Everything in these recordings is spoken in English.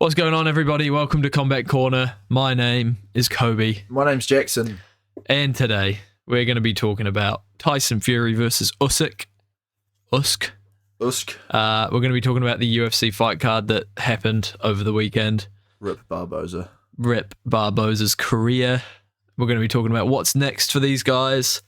What's going on, everybody? Welcome to Combat Corner. My name is Kobe. My name's Jackson. And today, we're going to be talking about Tyson Fury versus Usyk. Usyk. We're going to be talking about the UFC fight card that happened over the weekend. Rip Barboza. Rip Barboza's career. We're going to be talking about what's next for these guys.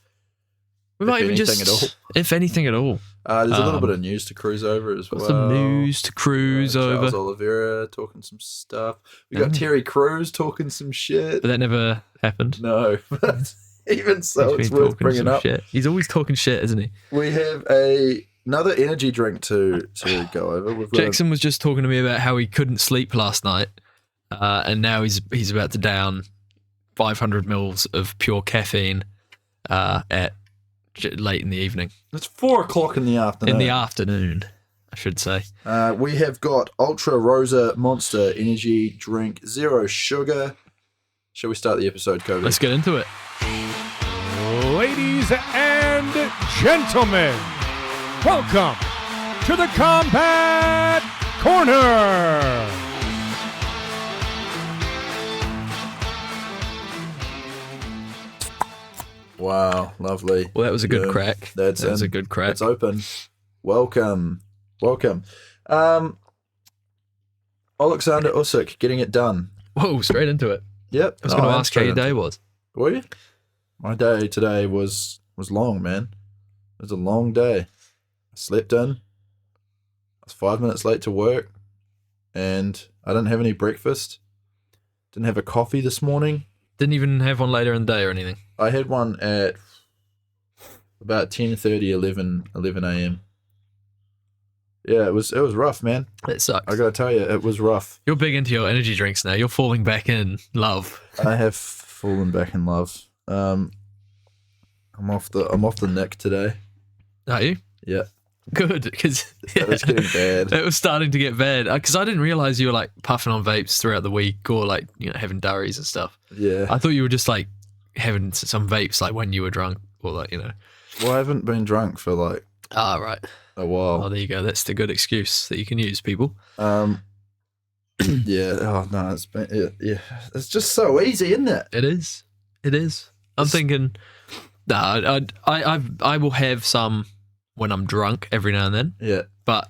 We might even just... If anything at all. There's a little bit of news to cruise over as well. Some news to cruise over. Charles Oliveira talking some stuff. We got Terry Crews talking some shit. But that never happened. No. Even so, it's worth bringing up. Shit. He's always talking shit, isn't he? We have another energy drink to go over. Jackson was just talking to me about how he couldn't sleep last night. And now he's about to down 500 mils of pure caffeine at late in the evening. It's 4 o'clock in the afternoon. In the afternoon, I should say. We have got Ultra Rosa Monster Energy Drink, 0 sugar. Shall we start the episode, Kobe? Let's get into it. Ladies and gentlemen, welcome to the Combat Corner. Wow, lovely. Well, that was a good crack. That was a good crack. It's open. Welcome. Alexander Usyk getting it done. Whoa, straight into it. Yep. I was going to ask how your day was. Were you? My day today was long, man. It was a long day. I slept in. I was 5 minutes late to work, and I didn't have any breakfast. Didn't have a coffee this morning. Didn't even have one later in the day or anything. I had one at about 10:30, 11 a.m. Yeah, it was rough, man. It sucks. I gotta tell you, it was rough. You're big into your energy drinks now. You're falling back in love. I have fallen back in love. I'm off the neck today. Are you? Yeah. Good, because It was getting bad. It was starting to get bad. Because I didn't realize you were like puffing on vapes throughout the week, or like having durries and stuff. Yeah. I thought you were just like having some vapes like when you were drunk, or like Well, I haven't been drunk for like right, a while. Oh, there you go. That's the good excuse that you can use, people. Yeah. Oh no, it's been yeah. It's just so easy, isn't it? It is. I'm thinking. No, I will have some when I'm drunk every now and then. Yeah. But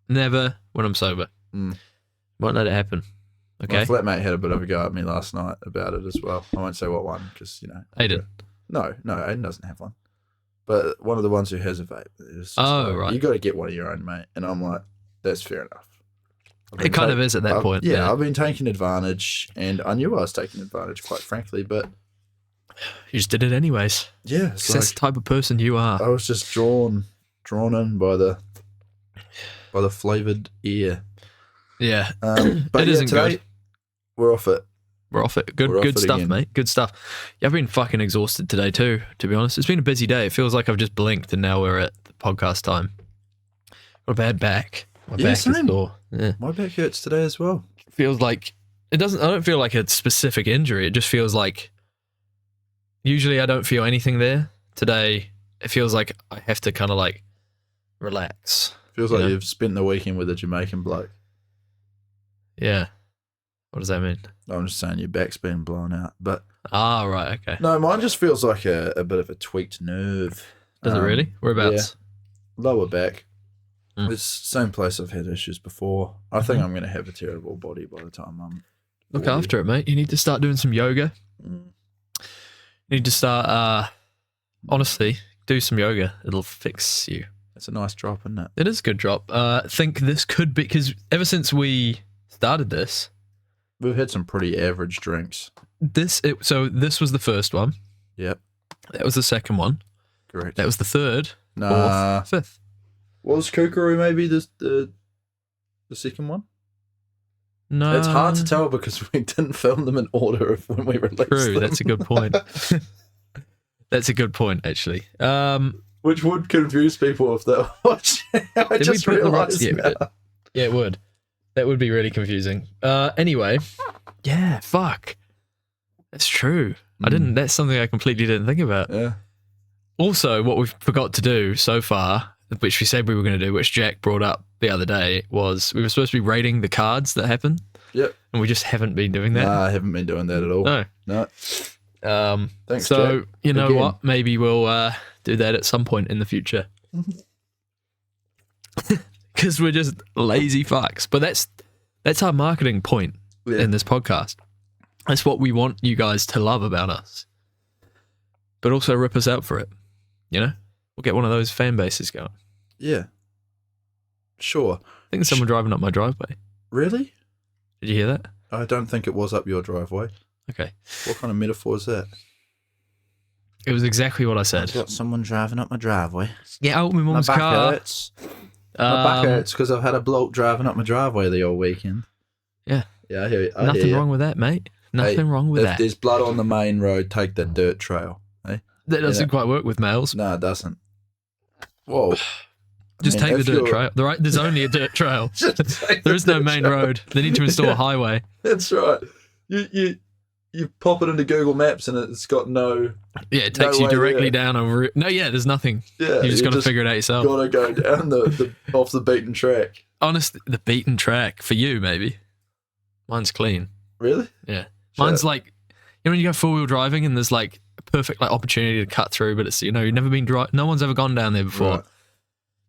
never when I'm sober. Won't let it happen. Okay. My flatmate had a bit of a go at me last night about it as well. I won't say what one because Aiden. No, Aiden doesn't have one. But one of the ones who has a vape. Right. You got to get one of your own, mate. And I'm like, that's fair enough. It kind of is at that point. Yeah, I've been taking advantage, and I knew I was taking advantage, quite frankly, but you just did it anyways. Yeah, that's the type of person you are. I was just drawn in by the flavored air. Yeah, but it isn't today, good. We're off it. Good stuff, again. mate. Good stuff. Yeah, I've been fucking exhausted today too, to be honest. It's been a busy day. It feels like I've just blinked and now we're at the podcast time. Got a bad back. My back same. is sore. Yeah. My back hurts today as well. Feels like it doesn't. I don't feel like a specific injury. It just feels like. Usually I don't feel anything there. Today it feels like I have to kind of like relax. Feels like you've spent the weekend with a Jamaican bloke. Yeah. What does that mean? I'm just saying your back's been blown out. But right, okay. No, mine just feels like a bit of a tweaked nerve. Does it really? Whereabouts? Yeah. Lower back. It's the same place I've had issues before. I think I'm going to have a terrible body by the time I'm 40. Look after it, mate. You need to start doing some yoga. You need to start, honestly, do some yoga. It'll fix you. It's a nice drop, isn't it? It is a good drop. I think this could be, because ever since we started this, we've had some pretty average drinks. So this was the first one. Yep. That was the second one. Correct. That was the third. Nah. Fourth, fifth. Was Kookaroo maybe the second one? No. It's hard to tell because we didn't film them in order of when we released them. True, that's a good point. That's a good point, actually. Which would confuse people if they're watching. I just realised now. Yeah, it would. That would be really confusing. Anyway, yeah, fuck. That's true. That's something I completely didn't think about. Yeah. Also, what we've forgot to do so far, which we said we were going to do, which Jack brought up the other day was we were supposed to be rating the cards that happen. Yep. And we just haven't been doing that. Nah, I haven't been doing that at all. No. Thanks, so, Jack. you know Again. what? Maybe we'll do that at some point in the future. Because we're just lazy fucks. But that's our marketing point in this podcast. That's what we want you guys to love about us. But also rip us out for it. You know? We'll get one of those fan bases going. Yeah. Sure. I think there's someone driving up my driveway. Really? Did you hear that? I don't think it was up your driveway. Okay. What kind of metaphor is that? It was exactly what I said. I've got someone driving up my driveway. Get out of my My mum's back car. hurts. My back hurts because I've had a bloke driving up my driveway the whole weekend. Yeah. Yeah, I hear you. Nothing wrong with that, mate. Nothing wrong with if that. there's blood on the main road, take the dirt trail. Eh? That doesn't quite work with males. No, it doesn't. Whoa. Just take the dirt trail. There's only a dirt trail. There is no main road. They need to install a highway. That's right. You pop it into Google Maps and it's got no. Yeah, it takes you way directly there. down a route. No, yeah, there's nothing. Yeah, You just got to figure it out yourself. Got to go down the off the beaten track. Honestly, the beaten track for you, maybe. Mine's clean. Really? Yeah. Mine's like, you know, when you go 4-wheel driving and there's like a perfect like opportunity to cut through, but it's, you know, you've never been no one's ever gone down there before. Right.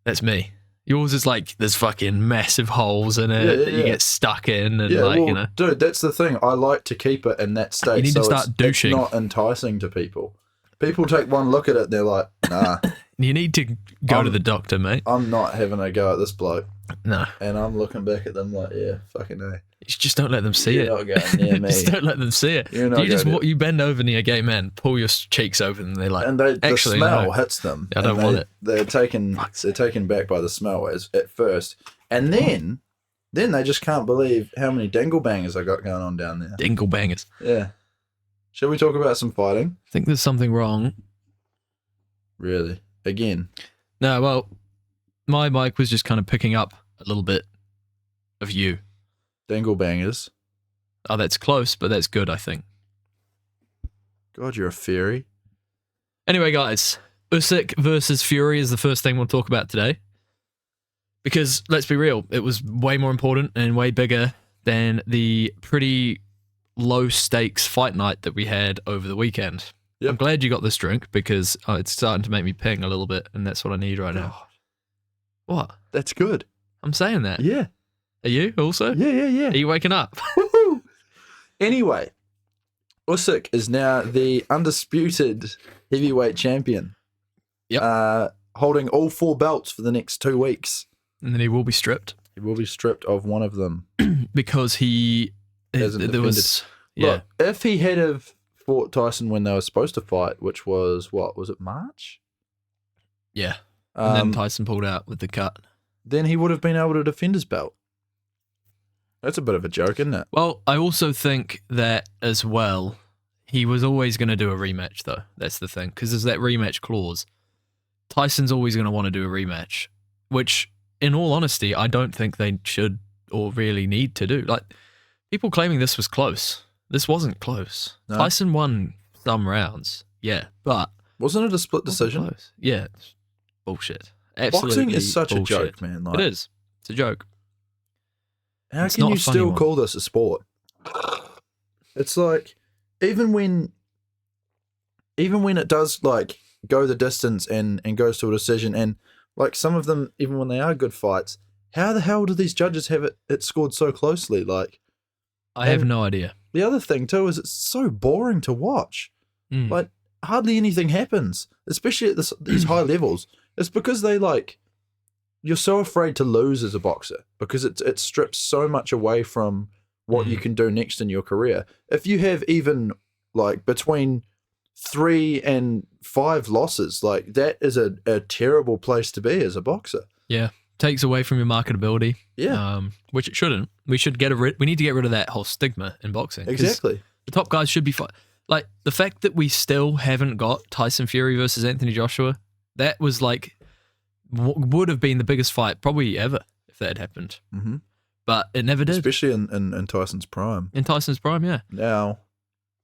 That's me. Yours is like there's fucking massive holes in it that you get stuck in, and you know. Dude, that's the thing. I like to keep it in that state. You need to start douching. It's not enticing to people. People take one look at it and they're like, nah. You need to go to the doctor, mate. I'm not having a go at this bloke. No. And I'm looking back at them like, yeah, fucking A. You just don't let them see You're it. not going near me. Just don't let them see it. You're not You just going you bend over near a gay man, pull your cheeks open, and they're like, And the actually, smell no. hits them. I don't want it. They're taken back by the smell at first. And then they just can't believe how many dingle bangers I got going on down there. Dingle bangers. Yeah. Shall we talk about some fighting? I think there's something wrong. Really? Again? No, well, my mic was just kind of picking up a little bit of you. Dingle bangers. Oh, that's close, but that's good, I think. God, you're a fairy. Anyway, guys, Usyk versus Fury is the first thing we'll talk about today. Because, let's be real, it was way more important and way bigger than the pretty low-stakes fight night that we had over the weekend. Yep. I'm glad you got this drink because it's starting to make me ping a little bit, and that's what I need right now. What? That's good. I'm saying that. Yeah. Are you also? Yeah. Are you waking up? Woohoo! Anyway, Usyk is now the undisputed heavyweight champion. Yep. Holding all 4 belts for the next 2 weeks. And then he will be stripped. He will be stripped of one of them. Because he... Hasn't there was... Yeah. Look, if he had have fought Tyson when they were supposed to fight, which was, what, was it March? Yeah. And then Tyson pulled out with the cut. Then he would have been able to defend his belt. That's a bit of a joke, isn't it? Well, I also think that as well, he was always going to do a rematch, though. That's the thing. Because there's that rematch clause. Tyson's always going to want to do a rematch, which, in all honesty, I don't think they should or really need to do. Like, people claiming this was close. This wasn't close. No. Tyson won some rounds, yeah, but... Wasn't it a split decision? Close. Yeah, it's bullshit. Absolutely Boxing is such bullshit. a joke, man. Like, It is. It's a joke. How It's can not you a funny still one. call this a sport? It's like, even when it does like go the distance and goes to a decision, and like some of them, even when they are good fights, how the hell do these judges have it scored so closely? Like, I have And- no idea. the other thing too is it's so boring to watch. Mm. Like, hardly anything happens, especially at these high levels. It's because you're so afraid to lose as a boxer because it strips so much away from what you can do next in your career. If you have even like between 3 and 5 losses, like that is a terrible place to be as a boxer. Yeah, takes away from your marketability. Yeah, Which it shouldn't. We need to get rid of that whole stigma in boxing. 'Cause exactly. The top guys should be like the fact that we still haven't got Tyson Fury versus Anthony Joshua. That was like would have been the biggest fight probably ever if that had happened. Mm-hmm. But it never did. Especially in Tyson's prime. In Tyson's prime, yeah. Now,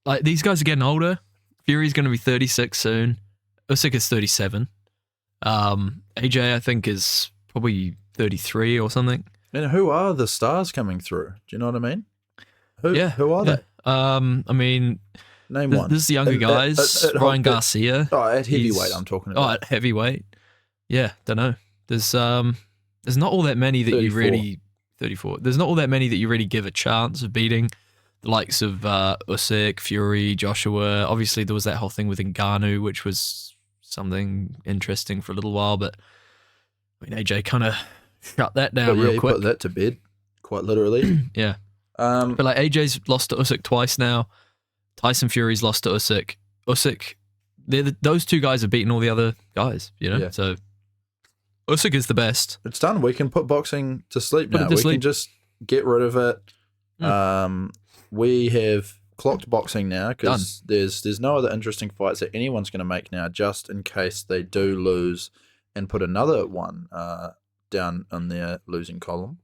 Like these guys are getting older. Fury's going to be 36 soon. Usyk is 37. AJ, I think, is probably 33 or something. And who are the stars coming through? Do you know what I mean? Who are yeah. they? I mean, Name one. there's the younger guys. Ryan Garcia. At heavyweight, I'm talking about. Oh, at heavyweight. Yeah, don't know. There's not all that many that 34. you really 34. There's not all that many that you really give a chance of beating. The likes of Usyk, Fury, Joshua. Obviously, there was that whole thing with Ngannou, which was something interesting for a little while, but I mean, AJ kind of shut that down real quick. Put that to bed, quite literally. Yeah. But like AJ's lost to Usyk twice now. Tyson Fury's lost to Usyk. Those two guys have beaten all the other guys, you know? Yeah. So Usyk is the best. It's done. We can put boxing to sleep now. We can just get rid of it. We have clocked boxing now because there's no other interesting fights that anyone's going to make now, just in case they do lose and put another one down on their losing column.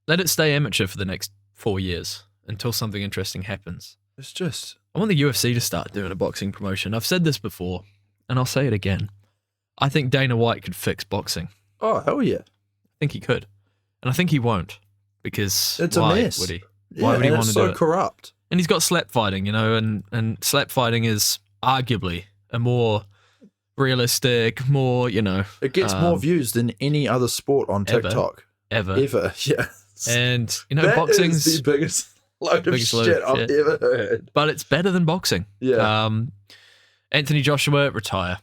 Let it stay amateur for the next 4 years until something interesting happens. It's just... I want the UFC to start doing a boxing promotion. I've said this before, and I'll say it again. I think Dana White could fix boxing. Oh, hell yeah. I think he could. And I think he won't, because it's why a mess. Would he? Yeah, Why would he want to do it? It's so corrupt. And he's got slap fighting, you know, and slap fighting is arguably a more realistic, more, you know. It gets more views than any other sport on TikTok. Ever. Yeah. And, you know, that boxing's is the biggest load of shit I've ever heard. But it's better than boxing. Yeah. Anthony Joshua, retire.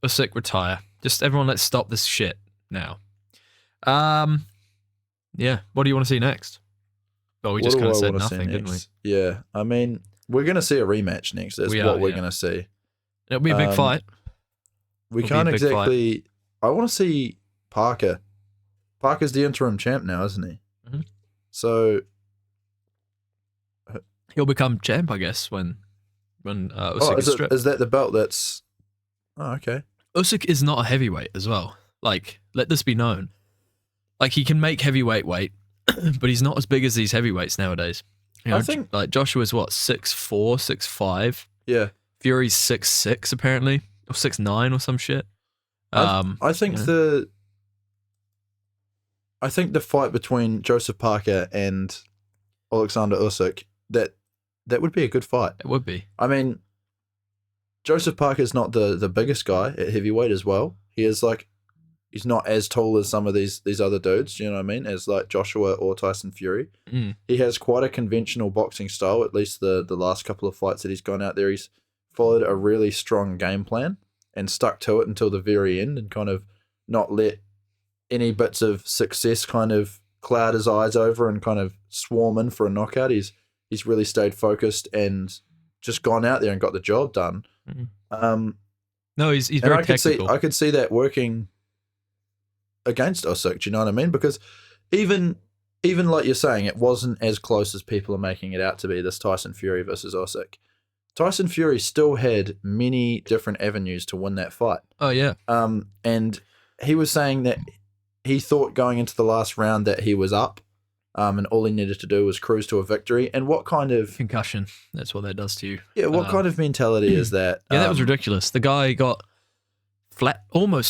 Usyk, retire. Just everyone, let's stop this shit now. Yeah. What do you want to see next? Well, we just kind of said nothing, didn't we? Yeah. I mean, we're going to see a rematch next. That's what we're going to see. It'll be a big fight. We can't exactly... I want to see Parker. Parker's the interim champ now, isn't he? Mm-hmm. So... He'll become champ, I guess, when Usyk is stripped. Is that the belt that's... Oh, okay. Usyk is not a heavyweight as well. Like, let this be known. Like, he can make heavyweight weight, but he's not as big as these heavyweights nowadays. You know, I think... Like, Joshua's what, 6'4", 6'5"? Yeah. Fury's 6'6", apparently. Or 6'9", or some shit. I think the fight between Joseph Parker and Alexander Usyk, that would be a good fight. It would be. I mean, Joseph Parker's not the biggest guy at heavyweight as well. He is like, he's not as tall as some of these other dudes, you know what I mean? As like Joshua or Tyson Fury. Mm. He has quite a conventional boxing style, at least the last couple of fights that he's gone out there. He's followed a really strong game plan and stuck to it until the very end and kind of not let any bits of success kind of cloud his eyes over and kind of swarm in for a knockout. He's really stayed focused and just gone out there and got the job done. Mm-hmm. No, he's very technical. I could see that working against Usyk, do you know what I mean? Because even like you're saying, it wasn't as close as people are making it out to be, this Tyson Fury versus Usyk. Tyson Fury still had many different avenues to win that fight. Oh, yeah. And he was saying that he thought going into the last round that he was up, and all he needed to do was cruise to a victory. And what kind of... Concussion. That's what that does to you. Yeah, what kind of mentality is that? Yeah, that was ridiculous. The guy got flat,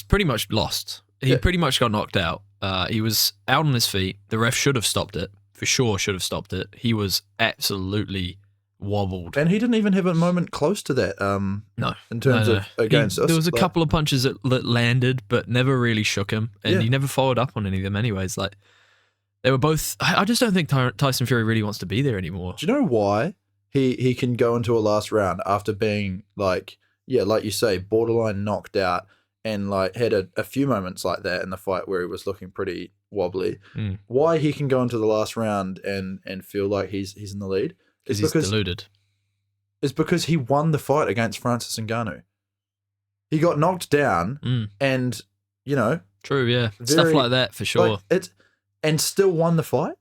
pretty much lost. He pretty much got knocked out. He was out on his feet. The ref should have stopped it. For sure should have stopped it. He was absolutely wobbled. And he didn't even have a moment close to that. No. In terms of against us. There was a couple of punches that landed, but never really shook him. And he never followed up on any of them anyways. Like, they were both... I just don't think Tyson Fury really wants to be there anymore. Do you know why he can go into a last round after being like you say, borderline knocked out and like had a few moments like that in the fight where he was looking pretty wobbly? Why he can go into the last round and feel like he's in the lead? Because he's deluded. It's because he won the fight against Francis Ngannou. He got knocked down and, you know... True, yeah. Stuff like that, for sure. Like, and still won the fight?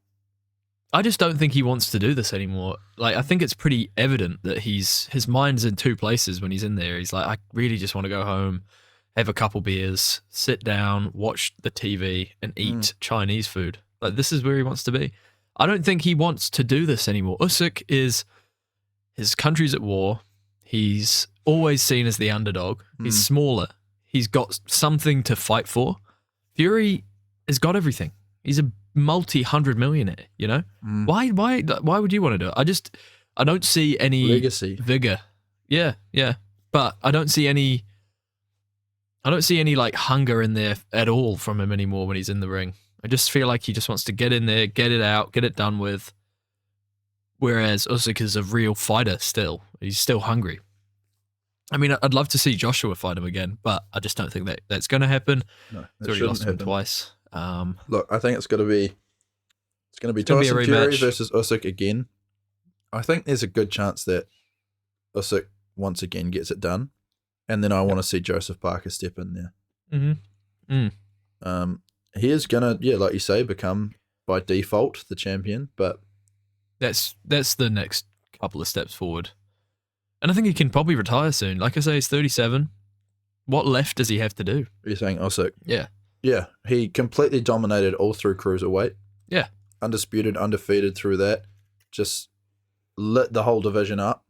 I just don't think he wants to do this anymore. Like, I think it's pretty evident that his mind's in two places when he's in there. He's like, I really just want to go home, have a couple beers, sit down, watch the TV, and eat Chinese food. Like, this is where he wants to be. I don't think he wants to do this anymore. Usyk his country's at war. He's always seen as the underdog. He's smaller. He's got something to fight for. Fury has got everything. He's a multi-hundred millionaire, you know? Mm. Why would you want to do it? I don't see any Legacy. vigor. Yeah. But I don't see any like hunger in there at all from him anymore when he's in the ring. I just feel like he just wants to get in there, get it out, get it done with. Whereas Usyk is a real fighter still. He's still hungry. I mean, I'd love to see Joshua fight him again, but I just don't think that's going to happen. No, He's already lost him twice. Look, I think it's going to be gonna be a Tyson Fury rematch. versus Usyk again. I think there's a good chance that Usyk once again gets it done, and then I want to see Joseph Parker step in there. Mm-hmm. He is gonna, like you say, become by default the champion, but That's the next couple of steps forward. And I think he can probably retire soon. Like I say, he's 37. What left does he have to do? you're saying Usyk. Yeah. Yeah, he completely dominated all through cruiserweight. Yeah. Undisputed, undefeated through that. Just lit the whole division up.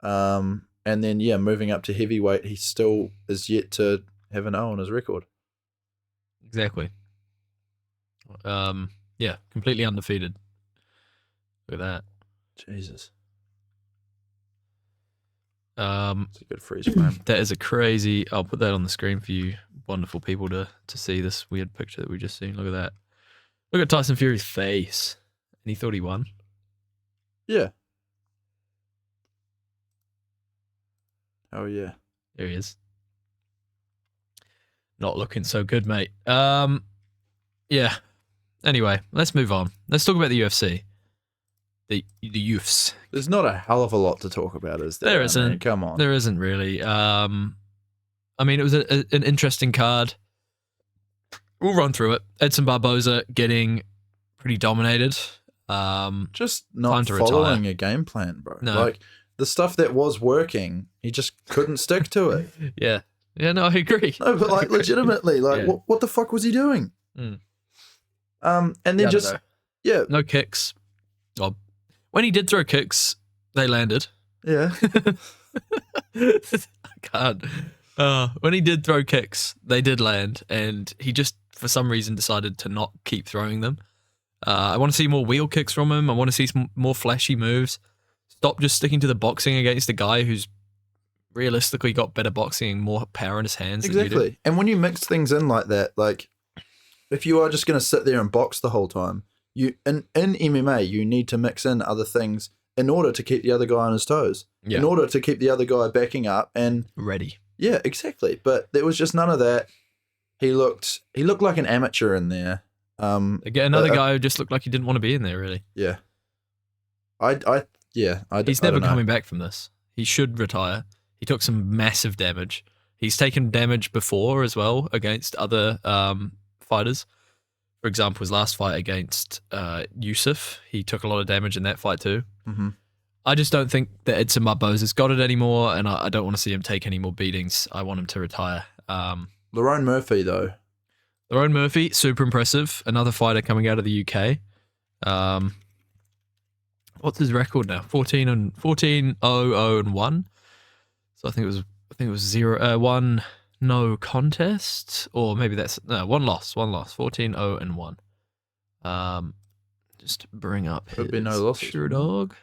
And then, moving up to heavyweight, he still is yet to have an O on his record. Exactly. Yeah, completely undefeated. Look at that. Jesus. Um, It's a good freeze frame. that is a crazy. I'll put that on the screen for you, wonderful people, to see this weird picture that we just seen. Look at that. Look at Tyson Fury's face, and he thought he won. Yeah. Oh, yeah. There he is. Not looking so good, mate. Yeah. Anyway, let's move on. Let's talk about the UFC. The youths. There's not a hell of a lot to talk about, is there? There isn't. I mean, come on. There isn't really. I mean, it was an interesting card. We'll run through it. Edson Barboza getting pretty dominated. Just Time not to following retire. a game plan, bro. No. Like, the stuff that was working, he just couldn't stick to it. Yeah. Yeah, no, I agree. No, but like legitimately, like Yeah. what the fuck was he doing? Mm. And then Yeah, I just don't know. No kicks. Well, when he did throw kicks, they landed. yeah. I can't. When he did throw kicks, they did land, and he just, for some reason, decided to not keep throwing them. I want to see more wheel kicks from him. I want to see some more flashy moves. Stop just sticking to the boxing against a guy who's realistically got better boxing and more power in his hands. Than you do. Exactly. And when you mix things in like that, like if you are just going to sit there and box the whole time, you in MMA you need to mix in other things in order to keep the other guy on his toes. Yeah. In order to keep the other guy backing up and Ready. yeah, exactly. But there was just none of that. He looked like an amateur in there. Again, another guy who just looked like he didn't want to be in there, really. Yeah. He's never coming back from this. He should retire. He took some massive damage. He's taken damage before as well against other fighters. For example, his last fight against Yusuf, he took a lot of damage in that fight too. Mm-hmm. I just don't think that Edson Barboza's got it anymore, and I don't want to see him take any more beatings. I want him to retire. Lerone Murphy though. Lerone Murphy, super impressive. Another fighter coming out of the UK. What's his record now? 14-0-0-1. So I think it was 0-1 no contest, or maybe that's one loss. 14-0-1. Just bring up Could be his no losses. True dog.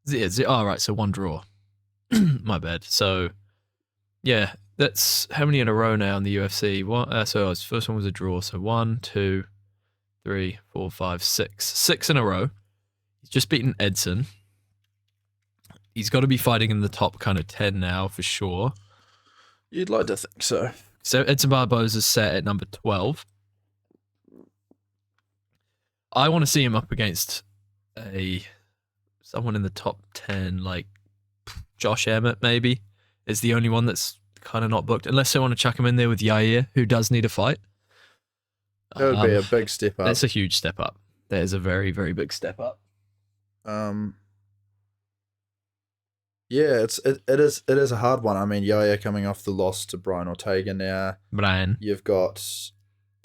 Yeah, right. So one draw. My bad. So yeah, that's how many in a row now in the UFC. So his first one was a draw. So 1, 2, 3, 4, 5, 6. 6 in a row. He's just beaten Edson. He's got to be fighting in the top kind of 10 now for sure. You'd like to think so. So Edson Barboza's set at number 12. I want to see him up against someone in the top 10, like Josh Emmett maybe, is the only one that's kind of not booked. Unless they want to chuck him in there with Yair, who does need a fight. That would be a big step up. That's a huge step up. That is a very, very big step up. Yeah, it is a hard one. I mean, Yair coming off the loss to Brian Ortega now. Brian. You've got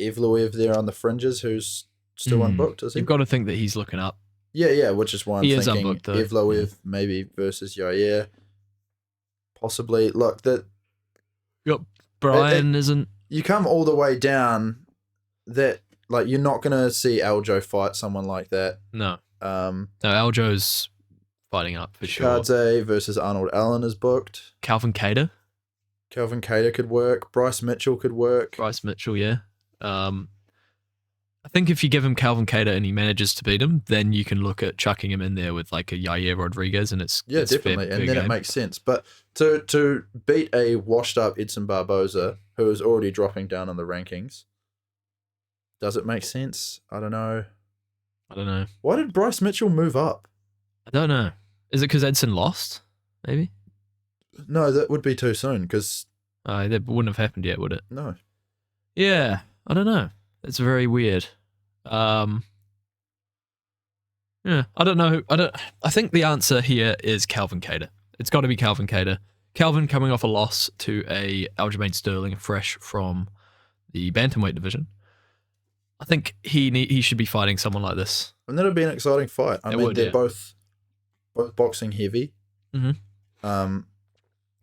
Evloev there on the fringes, who's still unbooked, is he? You've got to think that he's looking up. Yeah, which is why I'm He is thinking unbooked, though. Evloev maybe versus Yair. Possibly. Look, that Brian isn't you come all the way down, that like you're not gonna see Aljo fight someone like that. No. No, Aljo's fighting up for sure. Shikadze versus Arnold Allen is booked. Calvin Kattar. Kelvin Cater could work. Bryce Mitchell could work. Bryce Mitchell, yeah. I think if you give him Calvin Kattar and he manages to beat him, then you can look at chucking him in there with like a Yair Rodriguez, and it's Definitely, fair and then game. it makes sense. But to beat a washed up Edson Barboza, who is already dropping down in the rankings, does it make sense? I don't know. Why did Bryce Mitchell move up? I don't know. Is it because Edson lost? Maybe. No, that would be too soon. Because That wouldn't have happened yet, would it? no. Yeah, I don't know. It's very weird. Yeah, I don't know. I think the answer here is Calvin Kattar. It's got to be Calvin Kattar. Calvin coming off a loss to a Aljamain Sterling, fresh from the bantamweight division. I think he should be fighting someone like this. And that'd be an exciting fight. I mean, they're both boxing heavy. Mm-hmm.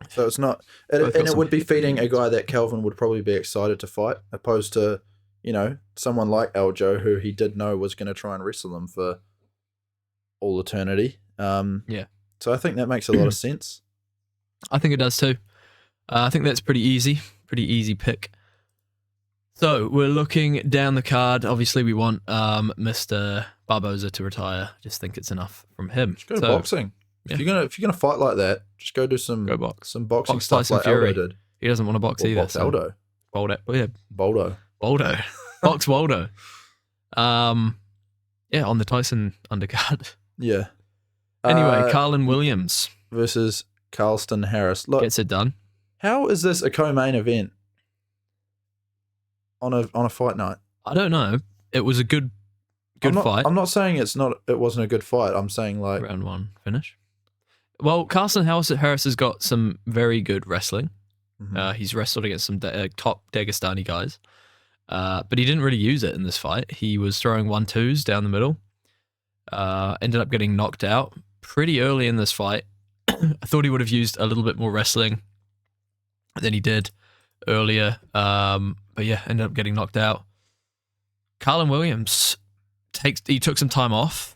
So it's not, and it would be feeding a guy that Calvin would probably be excited to fight, opposed to, someone like Aljo, who he did know was going to try and wrestle him for all eternity. Yeah. So I think that makes a lot of sense. I think it does too. I think that's pretty easy pick. So we're looking down the card. Obviously, we want Mr. Barboza to retire. Just think it's enough from him. Just go to boxing. Yeah. If you're gonna fight like that, just go do some boxing stuff Tyson like Fury. Aldo did. He doesn't want to box either. Box Aldo. Boldo. Boldo. Box Waldo. Yeah, on the Tyson undercard. Yeah. Anyway, Carlin Williams versus Carlston Harris. Look, gets it done. how is this a co-main event on a fight night? I don't know. It was a good fight. I'm not saying it wasn't a good fight. I'm saying like round one finish. Well, Carlston Harris has got some very good wrestling. He's wrestled against some top Dagestani guys, but he didn't really use it in this fight. He was throwing 1-2s down the middle. Ended up getting knocked out pretty early in this fight. I thought he would have used a little bit more wrestling than he did earlier. But yeah, ended up getting knocked out. Carlin Williams took some time off.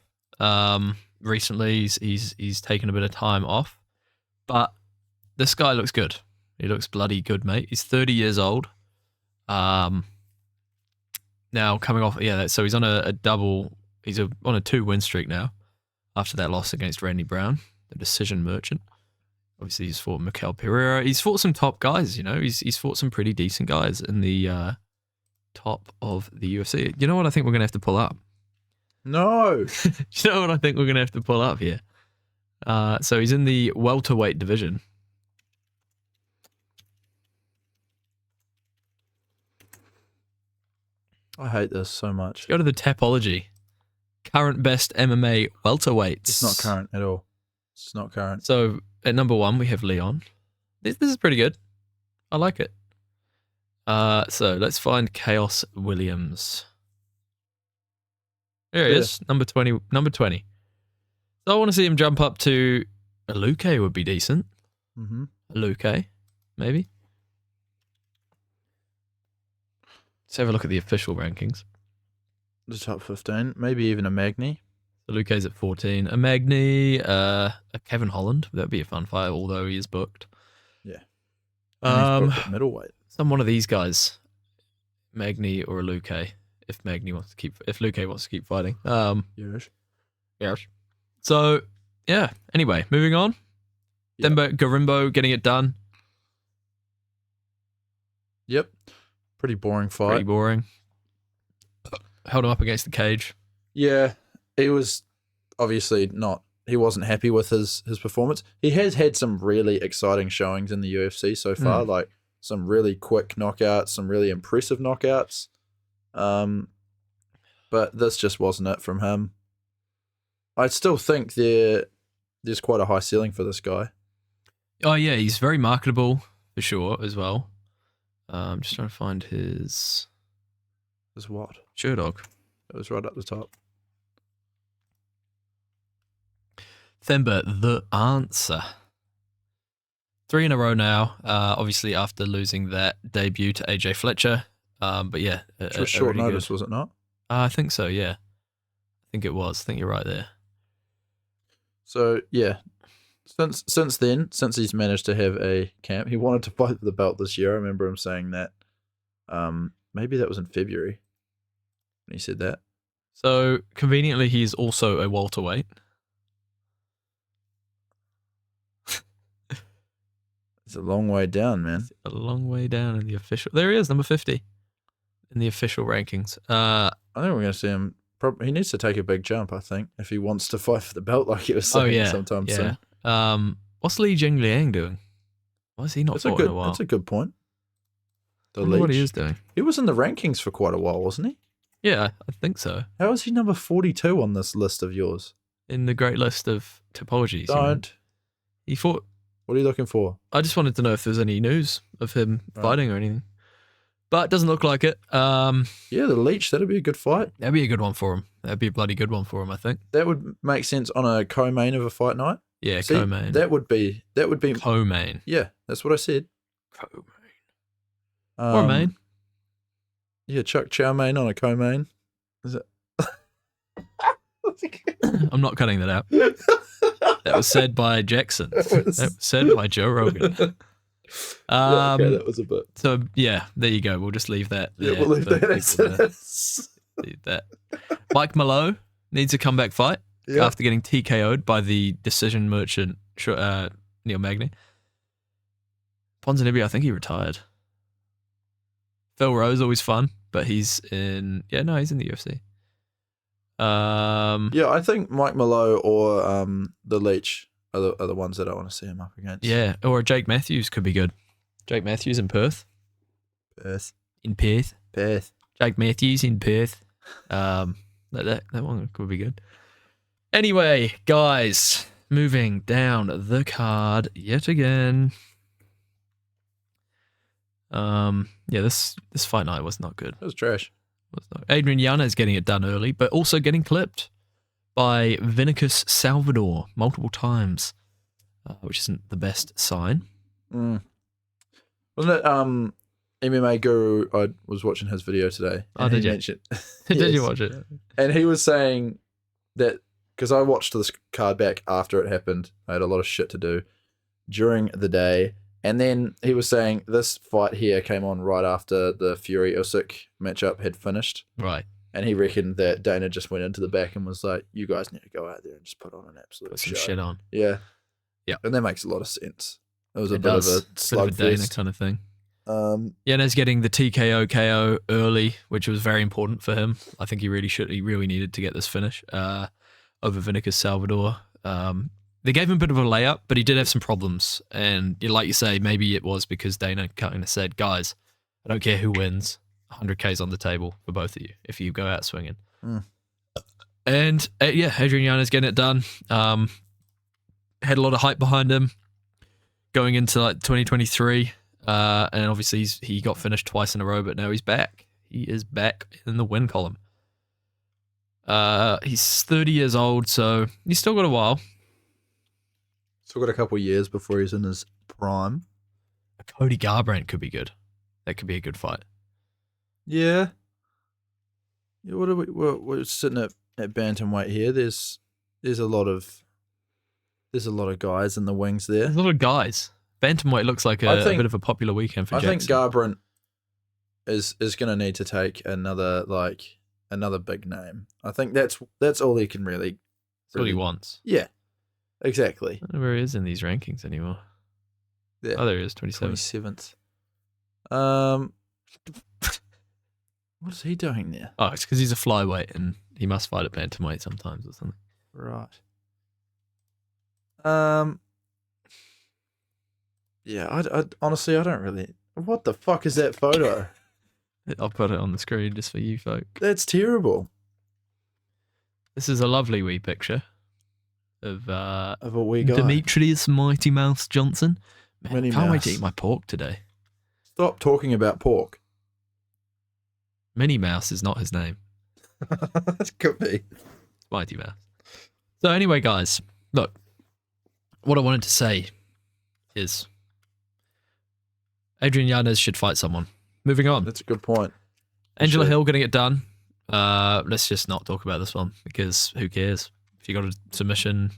Recently, he's taken a bit of time off, but this guy looks good. He looks bloody good, mate. He's 30 years old. Now coming off, so he's on a double. He's on a 2-win streak now after that loss against Randy Brown, the decision merchant. Obviously, he's fought Mikel Pereira. He's fought some top guys, He's fought some pretty decent guys in the top of the UFC. You know what I think we're going to have to pull up? no. You know what I think we're going to have to pull up here? So he's in the welterweight division. I hate this so much. Go to the Tapology. Current best MMA welterweights. It's not current at all. It's not current. So at number 1, we have Leon. This is pretty good. I like it. So let's find Chaos Williams. There he is, number 20. So I want to see him jump up to a Luque would be decent. Mm-hmm. A Luque, maybe. Let's have a look at the official rankings. The top 15, maybe even a Magni. So Luque's at 14. A Magni, a Kevin Holland. That'd be a fun fight, although he is booked. Yeah. And he's booked at middleweight. One of these guys, Magni or a Luque. If Luque wants to keep fighting. Yes. So, yeah. Anyway, moving on. Yep. Dembo Garimbo getting it done. Yep. Pretty boring fight. Pretty boring. Held him up against the cage. Yeah. He was obviously not. He wasn't happy with his performance. He has had some really exciting showings in the UFC so far, like some really quick knockouts, some really impressive knockouts. But this just wasn't it from him. I still think there's quite a high ceiling for this guy. Oh yeah, he's very marketable for sure as well. I'm just trying to find his what? Sherdog. It was right up the top. Themba, the answer. 3 in a row now. Obviously after losing that debut to AJ Fletcher. But yeah, Which was short really notice, good. was it not? I think so. Yeah, I think it was. I think you're right there. So yeah, since then, since he's managed to have a camp, he wanted to fight for the belt this year. I remember him saying that. Maybe that was in February when he said that. So conveniently, he's also a welterweight. It's a long way down, man. A long way down in the official. There he is, number 50 in the official rankings. I think we're going to see him. He needs to take a big jump, I think, if he wants to fight for the belt like he was saying sometime soon. What's Li Jingliang doing? Why is he not fought in a while? That's a good point. I wonder what he is doing. He was in the rankings for quite a while, wasn't he? Yeah, I think so. How is he number 42 on this list of yours? In the great list of topologies. Don't. He fought. What are you looking for? I just wanted to know if there's any news of him fighting or anything. But it doesn't look like it. Yeah, the Leech, that'd be a good fight. That'd be a good one for him. That'd be a bloody good one for him, I think. That would make sense on a co-main of a fight night. Yeah, See, co-main. That would be Co-main. Yeah, that's what I said. Co-main. Or main. Yeah, Chuck Chow main on a co-main. Is it? I'm not cutting that out. That was said by Jackson. That was said by Joe Rogan. Okay, that was a bit. So yeah, there you go. We'll just leave that. Yeah, there we'll leave for that people as to leave that. Mike Malone needs a comeback fight after getting TKO'd by the decision merchant Neil Magny. Ponzinibbio, I think he retired. Phil Rose, always fun, but he's in. Yeah, no, he's in the UFC. Yeah, I think Mike Malone or the Leech are the ones that I want to see him up against. Yeah, or Jake Matthews could be good. Jake Matthews in Perth. Perth. Jake Matthews in Perth. That one could be good. Anyway, guys, moving down the card yet again. This fight night was not good. It was trash. Adrian Yanez getting it done early, but also getting clipped by Vinicus Salvador multiple times, which isn't the best sign. Wasn't it MMA Guru? I was watching his video today. Oh, did you? Did you watch it? And he was saying that, because I watched this card back after it happened. I had a lot of shit to do during the day. And then he was saying this fight here came on right after the Fury Usyk matchup had finished. Right. And he reckoned that Dana just went into the back and was like, you guys need to go out there and just put on an absolute Put some show. shit on. Yeah. Yeah. And that makes a lot of sense. It was a It bit does. of a slugfest. Bit of a Dana kind of thing. Yanez getting the TKO KO early, which was very important for him. I think he really needed to get this finish over Vinicus Salvador. They gave him a bit of a layup, but he did have some problems. And like you say, maybe it was because Dana kind of said, guys, I don't care who wins, 100K's on the table for both of you if you go out swinging. And Adrian Yanez getting it done. Had a lot of hype behind him going into like 2023. And obviously he got finished twice in a row, but now he's back. He is back in the win column. He's 30 years old, so he's still got a while. Still got a couple of years before he's in his prime. Cody Garbrandt could be good. That could be a good fight. Yeah. Yeah. What are we're sitting at bantamweight here. There's a lot of guys in the wings there. There's a lot of guys. Bantamweight looks like a bit of a popular weekend for Jackson. I think Garbrandt is going to need to take another big name. I think that's all he can really. That's what he wants. Yeah. Exactly. I don't know where he is in these rankings anymore. Yeah. Oh, there he is, 27th. 27th. What is he doing there? Oh, it's because he's a flyweight and he must fight at bantamweight sometimes or something. Right. Yeah, I honestly, I don't really. What the fuck is that photo? I'll put it on the screen just for you folk. That's terrible. This is a lovely wee picture of a wee guy. Demetrius Mighty Mouse Johnson. Man, Minnie can't wait Mouse. to eat my pork today. Stop talking about pork. Minnie Mouse is not his name. It could be. Mighty Mouse. So anyway, guys, look, what I wanted to say is Adrian Yanez should fight someone. Moving on. That's a good point. Angela Should. Hill getting it done. Let's just not talk about this one because who cares? If you got a submission,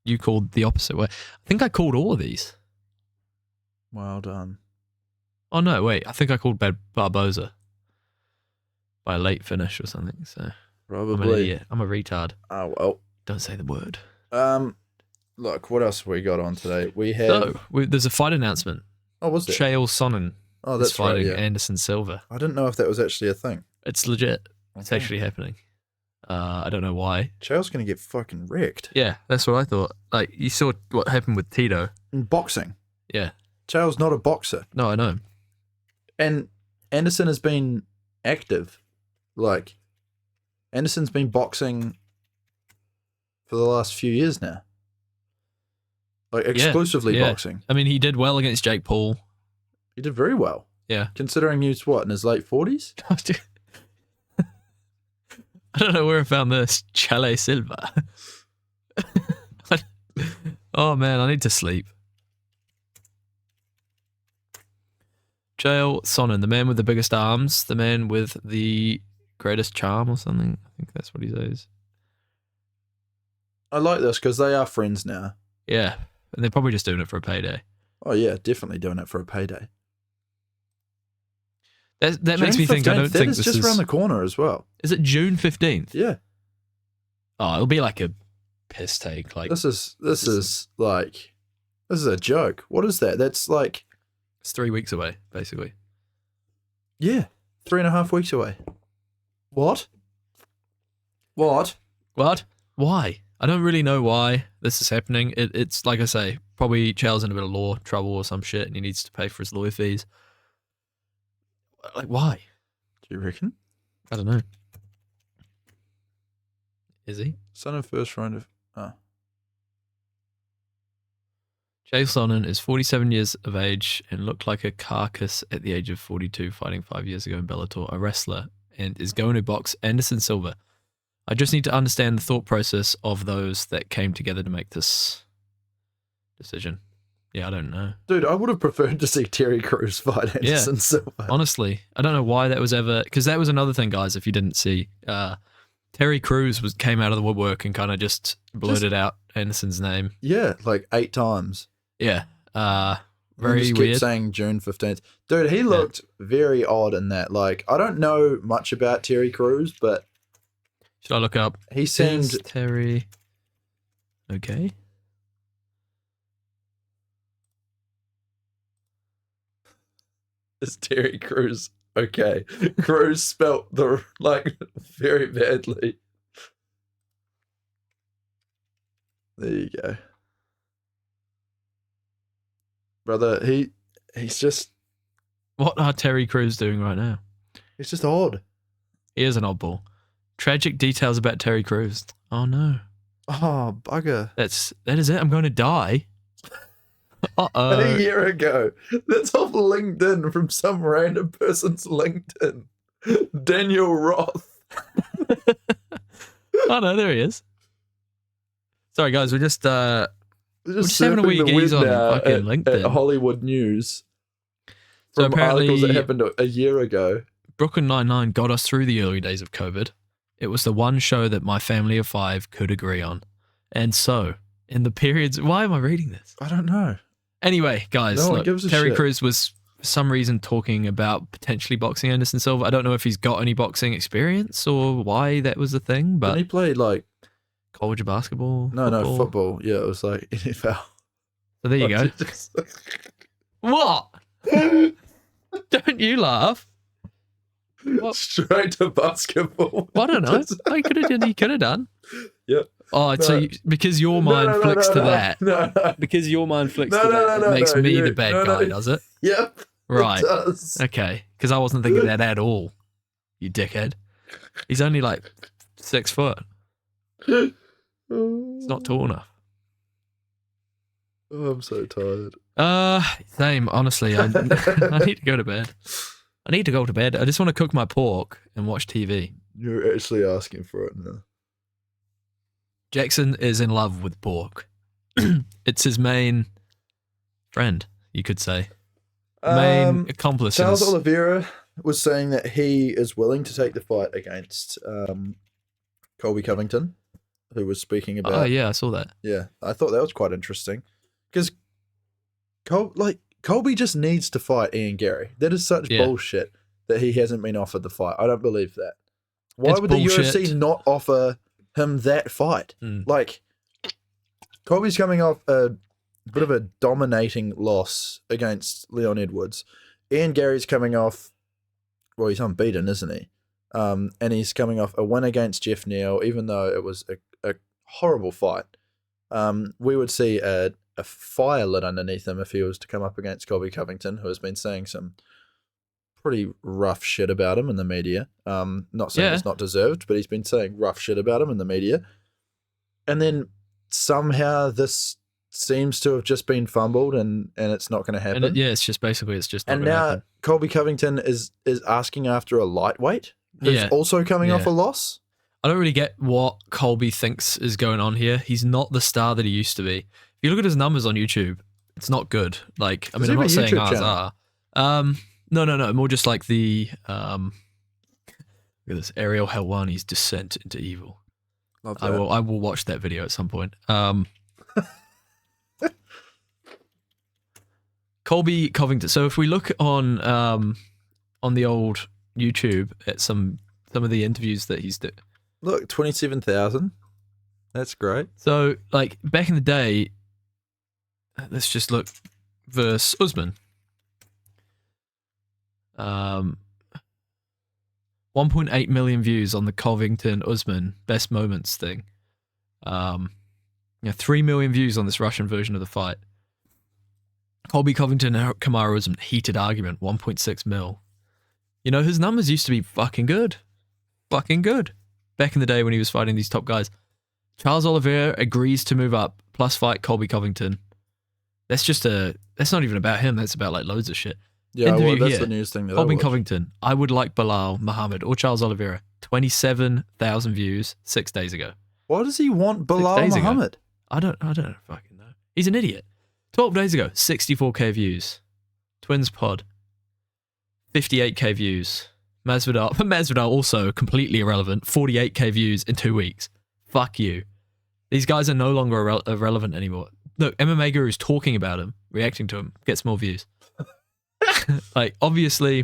you called the opposite way. I think I called all of these. Well done. Oh no, wait. I think I called Barboza by a late finish or something. So I'm an Probably. idiot. I'm a retard. Oh, well. Don't say the word. Look, what else have we got on today? We have... There's a fight announcement. Oh, was it? Chael Sonnen Oh, is that's fighting right, yeah. Anderson Silva. I didn't know if that was actually a thing. It's legit. It's Okay. actually happening. I don't know why. Chael's going to get fucking wrecked. Yeah, that's what I thought. Like, you saw what happened with Tito. In boxing. Yeah. Chael's not a boxer. No, I know. And Anderson has been active. Like, Anderson's been boxing for the last few years now. Like, exclusively yeah. boxing. I mean, he did well against Jake Paul. He did very well. Yeah. Considering he was, what, in his late 40s? I don't know where I found this. Chale Silva. Oh, man, I need to sleep. Chael Sonnen, the man with the biggest arms, the man with the greatest charm or something. I think that's what he says. I like this because they are friends now. Yeah, and they're probably just doing it for a payday. Oh, yeah, definitely doing it for a payday. That makes me think, I don't think this is just around the corner as well. Is it June 15th? Yeah. Oh, it'll be like a piss take. Like This is a joke. What is that? That's like, it's 3 weeks away, basically. yeah, 3.5 weeks away. What? What? Why? I don't really know why this is happening. It's like I say, probably Chael's in a bit of law trouble or some shit and he needs to pay for his lawyer fees. Like, why? Do you reckon? I don't know. Is he? Son of first round of... Oh. Chael Sonnen is 47 years of age and looked like a carcass at the age of 42, fighting 5 years ago in Bellator, a wrestler, and is going to box Anderson Silva. I just need to understand the thought process of those that came together to make this decision. Yeah, I don't know. Dude, I would have preferred to see Terry Crews fight Anderson Silva. Honestly, I don't know why that was ever... Because that was another thing, guys, if you didn't see. Terry Crews came out of the woodwork and kind of just blurted out Anderson's name. Yeah, like 8 times. Yeah. And Very just weird. kept saying June 15th. Dude, he looked very odd in that. Like, I don't know much about Terry Crews, but Should I look up? he seemed... Is Terry... Okay. Is Terry Crews okay? Crews spelt the very badly. There you go. Brother, he's just What are Terry Crews doing right now? he's just odd. He is an oddball. Tragic details about Terry Crews. Oh no. Oh, bugger. That is it. I'm going to die. A Uh-oh. year ago. That's off LinkedIn from some random person's LinkedIn. Daniel Roth. Oh no, there he is. Sorry guys, we're just just having a surfing wee the gaze web on now fucking at LinkedIn. Hollywood News. So From apparently articles that happened a year ago. Brooklyn Nine-Nine got us through the early days of COVID. It was the one show that my family of 5 could agree on. And so, in the periods... Why am I reading this? I don't know. Anyway, guys, No one look, gives a Terry shit. Crews was, for some reason, talking about potentially boxing Anderson Silva. I don't know if he's got any boxing experience or why that was a thing, But but he played like college basketball? no football. Yeah, it was like NFL. So there you go. What? Don't you laugh. What? Straight to basketball. I don't know. He could have done. Yep. Oh, so because your mind flicks to that. No. Because your mind flicks No, to no, that, no, it makes no, me you- the bad no, guy, no. does it? Yep. Right. It does. Okay. Because I wasn't thinking that at all, you dickhead. He's only like 6 foot. He's not tall enough. Oh, I'm so tired. Same, honestly. I need to go to bed. I just want to cook my pork and watch TV. You're actually asking for it now. Jackson is in love with pork. It's his main friend, you could say. Main accomplice. in Charles his- Oliveira was saying that he is willing to take the fight against Colby Covington, who was speaking about. Oh yeah, I saw that. Yeah, I thought that was quite interesting because Colby just needs to fight Ian Gary. That is such Yeah. bullshit that he hasn't been offered the fight. I don't believe that. Why It's would bullshit. the UFC not offer him that fight? Mm. Like, Colby's coming off a bit of a dominating loss against Leon Edwards. Ian Gary's coming off, well, he's unbeaten, isn't he? And he's coming off a win against Jeff Neal, even though it was a horrible fight. We would see a fire lit underneath him if he was to come up against Colby Covington, who has been saying some pretty rough shit about him in the media. Not saying Yeah. it's not deserved, but he's been saying rough shit about him in the media. And then somehow this seems to have just been fumbled and it's not going to happen. And it's just basically it's just. Not And gonna now happen. Colby Covington is asking after a lightweight who's Yeah. also coming off Yeah. a loss. I don't really get what Colby thinks is going on here. He's not the star that he used to be. If you look at his numbers on YouTube, it's not good. Like, I Does mean, he I'm have not a saying YouTube ours channel? are. No. More just like the look at this Ariel Helwani's descent into evil. Love I will watch that video at some point. Colby Covington. So if we look on the old YouTube at some of the interviews that he's did. Look, 27,000. That's great. So like back in the day, let's just look versus Usman. 1.8 million views on the Covington Usman best moments thing. 3 million views on this Russian version of the fight. Colby Covington and Kamaru Usman heated argument, 1.6 mil. You know, his numbers used to be fucking good. Fucking good. Back in the day when he was fighting these top guys. Charles Oliveira agrees to move up, plus fight Colby Covington. That's not even about him, that's about like loads of shit. Yeah, well, Interview that's here. the news thing that Colby I watched. Covington, I would like Bilal Muhammad or Charles Oliveira. 27,000 views 6 days ago. Why does he want Bilal days ago. Muhammad? I don't fucking know. He's an idiot. 12 days ago, 64k views. Twins pod, 58k views. Masvidal also completely irrelevant, 48k views in 2 weeks. Fuck you. These guys are no longer irrelevant anymore. Look, MMA Guru's talking about him, reacting to him, gets more views. Like, obviously,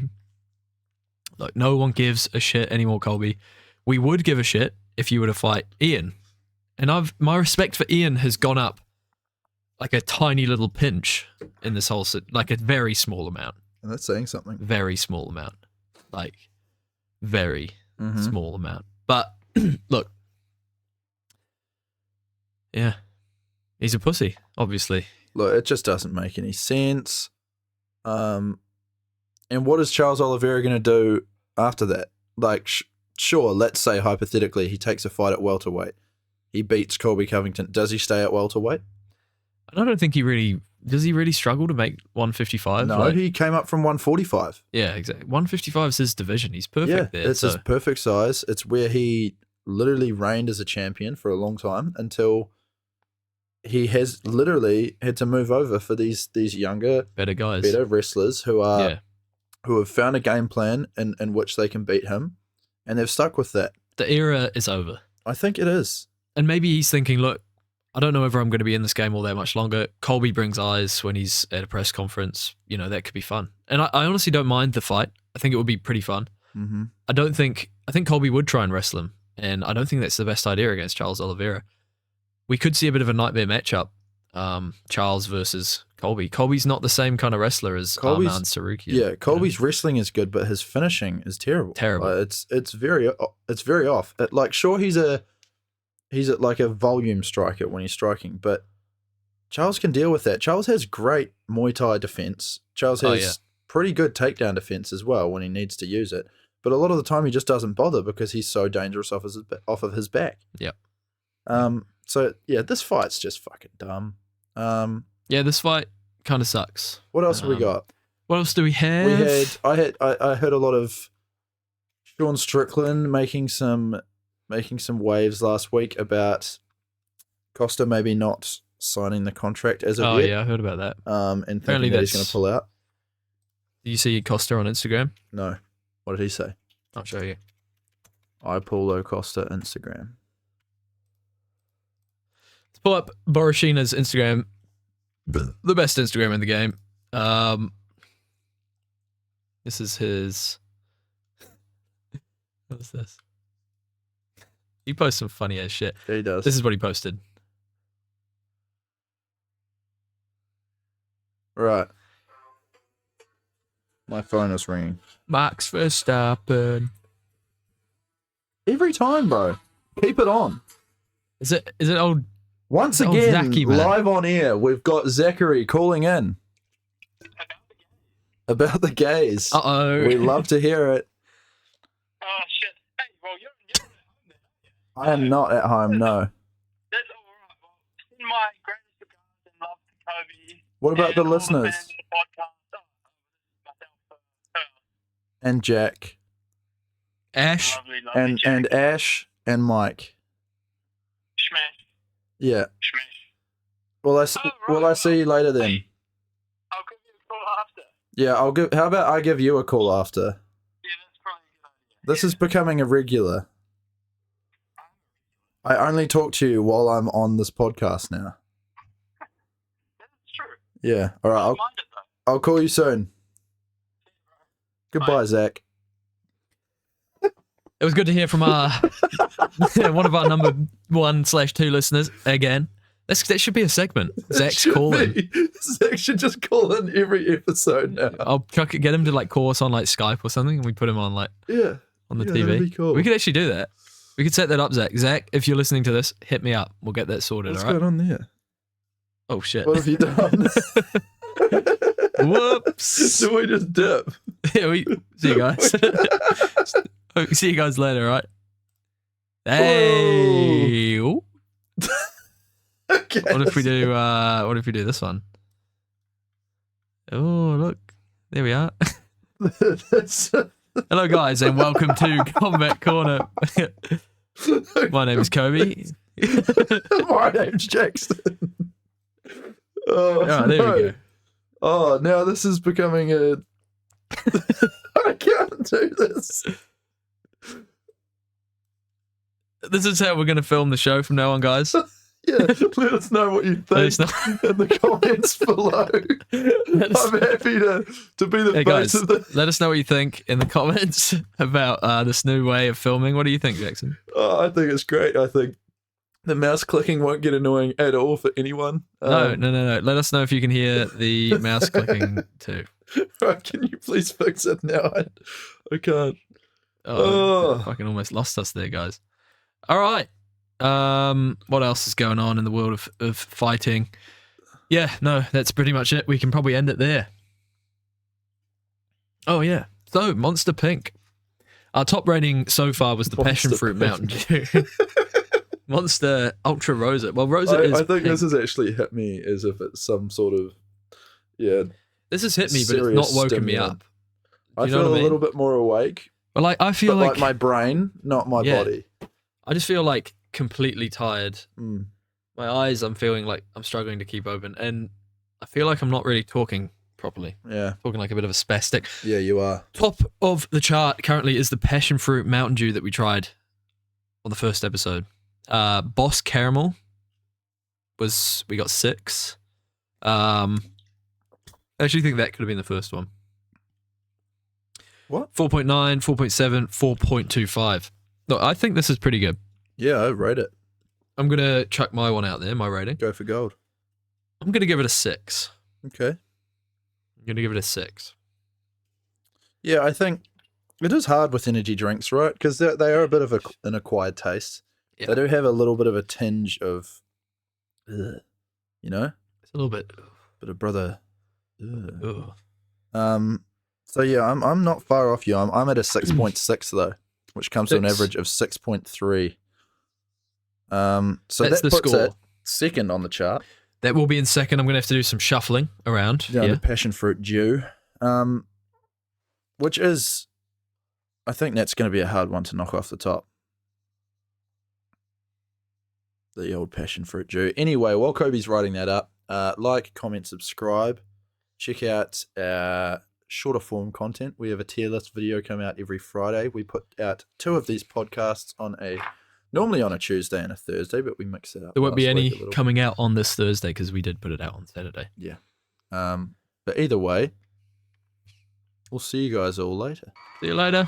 look, no one gives a shit anymore, Colby. We would give a shit if you were to fight Ian. And my respect for Ian has gone up like a tiny little pinch in this whole, like a very small amount. And that's saying something. Very small amount. Like, very Mhm. small amount. But, look. Yeah. He's a pussy, obviously. Look, it just doesn't make any sense. And what is Charles Oliveira going to do after that? Like, sure, let's say hypothetically he takes a fight at welterweight. He beats Colby Covington. Does he stay at welterweight? I don't think does he really struggle to make 155? No, Like, he came up from 145. yeah, exactly. 155 is his division. He's perfect there. It's his perfect size. It's where he literally reigned as a champion for a long time until he has literally had to move over for these younger, better guys. better wrestlers who Yeah. have found a game plan in which they can beat him, and they've stuck with that. The era is over. I think it is. And maybe he's thinking, look, I don't know whether I'm going to be in this game all that much longer. Colby brings eyes when he's at a press conference. You know, that could be fun. And I honestly don't mind the fight. I think it would be pretty fun. Mm-hmm. I think Colby would try and wrestle him. And I don't think that's the best idea against Charles Oliveira. We could see a bit of a nightmare matchup. Charles versus Colby. Colby's not the same kind of wrestler as Colby's- Arman Sarukian. Yeah, Colby's wrestling is good, but his finishing is terrible. Terrible. It's very off. Sure, he's at like a volume striker when he's striking, but Charles can deal with that. Charles has great Muay Thai defense. Charles has pretty good takedown defense as well when he needs to use it. But a lot of the time he just doesn't bother because he's so dangerous off of his back. Yep. So yeah, this fight's just fucking dumb. Yeah, this fight kind of sucks. What else have we got? What else do we have? I heard a lot of Sean Strickland making some waves last week about Costa maybe not signing the contract as of Oh yet. yeah, I heard about that. And Apparently thinking that he's that's- going to pull out. Do you see Costa on Instagram? No. What did he say? I'll show you. I Paulo Costa Instagram. Let's pull up Borishina's Instagram. The best Instagram in the game. This is his. What's this? He posts some funny ass shit. Yeah, he does. This is what he posted. Right. My phone is ringing. Max Verstappen. Every time, bro. Keep it on. Is it old? Once Oh, again, Zachy, man. live on air, we've got Zachary calling in. About the gays. Uh-oh. We love to hear it. Oh shit! Hey, well, you're at home then, aren't you? I am not at home, no. That's all right. Well, send my greatest regards and love to Kobe. What about the and all listeners? fans of the podcast. Myself, her. And Jack. Ash. Lovely, lovely Jack. And Ash and Mike. Smash, Yeah. smash. Well, I right. see you later then. Hey, I'll give you a call after. Yeah, how about I give you a call after? Yeah, that's probably a good idea. This is becoming a regular. I only talk to you while I'm on this podcast now. That's true. Yeah. All right. I don't mind it though. I'll call you soon. Goodbye, Zach. It was good to hear from one of our number 1/2 listeners again. That should be a segment. Zach's calling. Zach should just call in every episode now. I'll get him to like call us on like Skype or something, and we put him on like Yeah. on the Yeah, TV. that'd be cool. We could actually do that. We could set that up, Zach. Zach, if you're listening to this, hit me up. We'll get that sorted. What's all right. going on there? Oh shit. What have you done? Whoops. Did we just dip? Yeah, see you guys. See you guys later, right? Hey. Ooh. Okay. What if we do this one? Oh, look. There we are. Hello guys and welcome to Combat Corner. My name is Kobe. My name's Jackson. Oh, there we go. Oh, now this is becoming a... I can't do this. This is how we're going to film the show from now on, guys. Yeah, let us know what you Let us think know. in the comments below. I'm happy to be the Hey face guys, of the... let us know what you think in the comments about this new way of filming. What do you think, Jackson? Oh, I think it's great. I think the mouse clicking won't get annoying at all for anyone. No. Let us know if you can hear the mouse clicking too. Right, can you please fix it now? I can't. Oh, fucking almost lost us there, guys. All right. What else is going on in the world of fighting? Yeah, no, that's pretty much it. We can probably end it there. Oh yeah. So Monster Pink. Our top rating so far was the Passion Monster Fruit Pink. Mountain Dew. Monster Ultra Rosa. Well, Rosa is I think pink. this has actually hit me as if it's some sort of This has hit me, but it's serious not woken me stimulant. up. I you know feel what I a mean? little bit more awake, Well, I feel but like like my brain, not my Yeah. body. I just feel like completely tired. Mm. My eyes, I'm feeling like I'm struggling to keep open, and I feel like I'm not really talking properly. Yeah, Talking like a bit of a spastic. yeah, you are. Top of the chart currently is the Passion Fruit Mountain Dew that we tried on the first episode. Boss Caramel we got 6. I actually think that could have been the first one. What? 4.9, 4.7, 4.25. Look, I think this is pretty good. Yeah, I rate it. I'm going to chuck my one out there, my rating. Go for gold. I'm going to give it a 6. Okay. I'm going to give it a 6. Yeah, I think it is hard with energy drinks, right? Because they are a bit of an acquired taste. Yeah. They do have a little bit of a tinge of, you know, It's a little bit... bit of brother. Ugh. Ugh. So yeah, I'm not far off you. I'm at a 6.6 though, which comes to an 6. average of 6.3. So That's that the puts score. it second on the chart. That will be in second. I'm going to have to do some shuffling around. Down Yeah. to Passion Fruit Dew, which is, I think that's going to be a hard one to knock off the top. The old Passion Fruit Dew. Anyway, while Kobe's writing that up, like, comment, subscribe. Check out our shorter form content. We have a tier list video come out every Friday. We put out 2 of these podcasts normally on a Tuesday and a Thursday, but we mix it up. There won't be last week any a little bit. coming out on this Thursday because we did put it out on Saturday. Yeah. But either way, we'll see you guys all later. See you later.